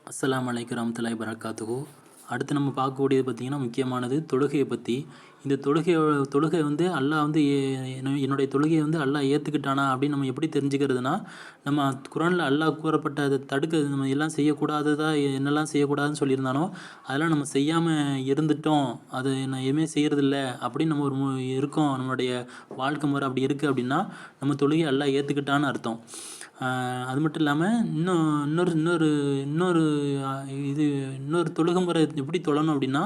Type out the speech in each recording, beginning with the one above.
அஸ்ஸலாமு அலைக்கும் வரஹ்மத்துல்லாஹி வபரகாத்துஹு. அடுத்து நம்ம பார்க்கக்கூடியது பார்த்திங்கன்னா முக்கியமானது தொழுகையை பற்றி. இந்த தொழுகை வந்து அல்லாஹ் வந்து என்னுடைய தொழுகையை வந்து அல்லாஹ் ஏற்றுக்கிட்டானா அப்படின்னு நம்ம எப்படி தெரிஞ்சுக்கிறதுனா, நம்ம குரானில் அல்லாஹ் கூறப்பட்ட அதை தடுக்க நம்ம எல்லாம் செய்யக்கூடாததா என்னெல்லாம் செய்யக்கூடாதுன்னு சொல்லியிருந்தானோ அதெல்லாம் நம்ம செய்யாமல் இருந்துட்டோம், அது நான் எதுவுமே செய்கிறதில்ல அப்படின்னு நம்ம ஒரு இருக்கோம், நம்மளுடைய வாழ்க்கை முறை அப்படி இருக்குது அப்படின்னா நம்ம தொழுகையை அல்லாஹ் ஏற்றுக்கிட்டான்னு அர்த்தம். அது மட்டும் இல்லாமல் இன்னொரு தொழுகை முறை எப்படி தொழணும் அப்படின்னா,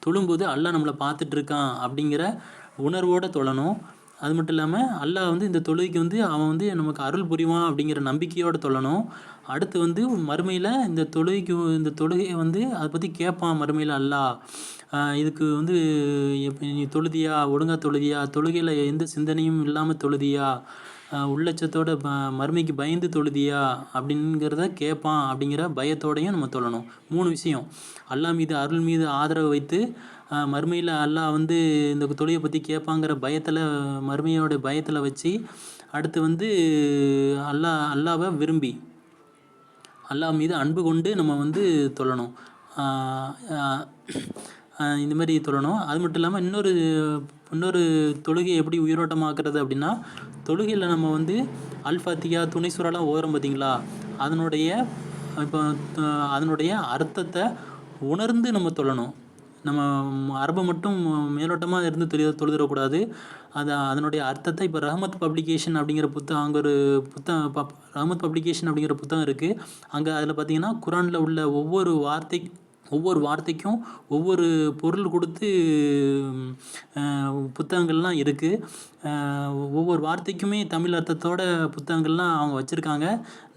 தொழும்போது அல்லாஹ் நம்மளை பார்த்துட்ருக்கான் அப்படிங்கிற உணர்வோடு தொழணும். அது மட்டும் இல்லாமல் அல்லாஹ் வந்து இந்த தொழுகைக்கு வந்து அவன் வந்து நமக்கு அருள் புரிவான் அப்படிங்கிற நம்பிக்கையோடு தொழணும். அடுத்து வந்து மறுமையில் இந்த தொழுகையை வந்து அதை பற்றி கேட்பான் மறுமையில் அல்லாஹ். இதுக்கு வந்து நீ தொழுதியா, ஒழுங்காக தொழுதியா, தொழுகையில் எந்த சிந்தனையும் இல்லாமல் தொழுதியா, உள்ளட்சத்தோட மறுமைக்கு பயந்து தொழுதியா அப்படிங்கிறத கேட்பான் அப்படிங்கிற பயத்தோடையும் நம்ம தொழணும். 3 விஷயம். அல்லாஹ் மீது அருள் மீது ஆதரவு வைத்து, மறுமையில் அல்லாஹ் வந்து இந்த தொழுகையை பற்றி கேட்பாங்கிற பயத்தில், மறுமையோட பயத்தில் வச்சு, அடுத்து வந்து அல்லாவை விரும்பி அல்லாஹ் மீது அன்பு கொண்டு நம்ம வந்து தொழணும். இந்த மாதிரி தொழணும். அது மட்டும் இல்லாமல் இன்னொரு தொழுகையை எப்படி உயிரோட்டமாக்குறது அப்படின்னா, தொழுகையில் நம்ம வந்து அல்ஃபாத்தியா துணை சூறாலாம் ஓதுறோம் பார்த்தீங்களா, அதனுடைய அர்த்தத்தை உணர்ந்து நம்ம தொழணும். நம்ம அரபை மட்டும் மேலோட்டமாக இருந்து தொழுதிடக்கூடாது. அதனுடைய அர்த்தத்தை இப்போ ரஹ்மத் பப்ளிகேஷன் அப்படிங்கிற புத்தகம், அங்கே ஒரு ரஹ்மத் பப்ளிகேஷன் அப்படிங்கிற புத்தகம் இருக்குது. அங்கே அதில் பார்த்திங்கன்னா குரானில் உள்ள ஒவ்வொரு வார்த்தைக்கும் ஒவ்வொரு பொருள் கொடுத்து புத்தகங்கள்லாம் இருக்குது. ஒவ்வொரு வார்த்தைக்குமே தமிழ் அர்த்தத்தோட புத்தகங்கள்லாம் அவங்க வச்சுருக்காங்க.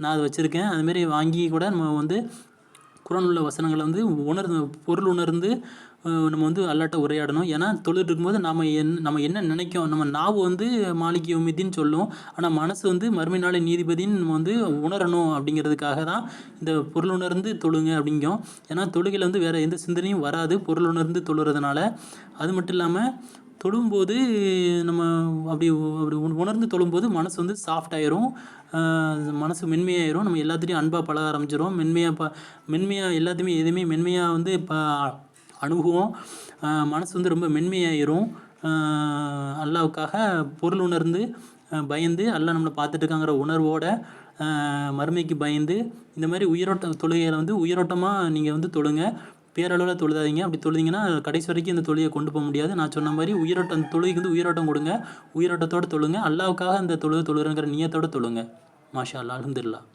நான் அதை வச்சுருக்கேன். அதுமாரி வாங்கி கூட நம்ம வந்து குரான் உள்ள வசனங்களை வந்து பொருள் உணர்ந்து நம்ம வந்து அல்லாட்ட உரையாடணும். ஏன்னா தொழுது இருக்கும்போது நம்ம என்ன நினைக்கும், நம்ம நாவு வந்து மாலிக் யௌமித்தீன் சொல்லும், ஆனால் மனசு வந்து மறுமை நாளை நீதிபதின்னு நம்ம வந்து உணரணும். அப்படிங்கிறதுக்காக தான் இந்த பொருள் உணர்ந்து தொழுங்க அப்படிங்கும். ஏன்னா தொழுகையில் வந்து வேறு எந்த சிந்தனையும் வராது பொருள் உணர்ந்து தொழுறதுனால. அது மட்டும் இல்லாமல் தொழும்போது நம்ம அப்படி உணர்ந்து தொழும்போது மனசு வந்து சாஃப்டாயிரும், மனசு மென்மையாயிரும். நம்ம எல்லாத்துலேயும் அன்பாக பழக ஆரம்பிச்சிடும். மென்மையாக எல்லாத்தையுமே எதுவுமே மென்மையாக வந்து இப்போ அணுகுவோம். மனசு வந்து ரொம்ப மென்மையாயிரும். அல்லாவுக்காக பொருள் உணர்ந்து பயந்து அல்லாஹ் நம்மளை பார்த்துட்டுருக்காங்கிற உணர்வோட மறுமைக்கு பயந்து இந்த மாதிரி தொழுகையில் வந்து உயிரோட்டமாக நீங்கள் வந்து தொழுங்க. பேரளவில் தொழுதாதீங்க. அப்படி தொழுதிங்கன்னா கடைசி வரைக்கும் இந்த தொழுகையை கொண்டு போக முடியாது. நான் சொன்ன மாதிரி தொழுகைக்கு வந்து உயிரோட்டம் கொடுங்க. உயிரோட்டத்தோடு தொழுங்க. அல்லாவுக்காக இந்த தொழுகிறங்கிற நியத்தோடு தொழுங்க. மாஷா அல்லாஹ், அல்ஹம்துலில்லாஹ்.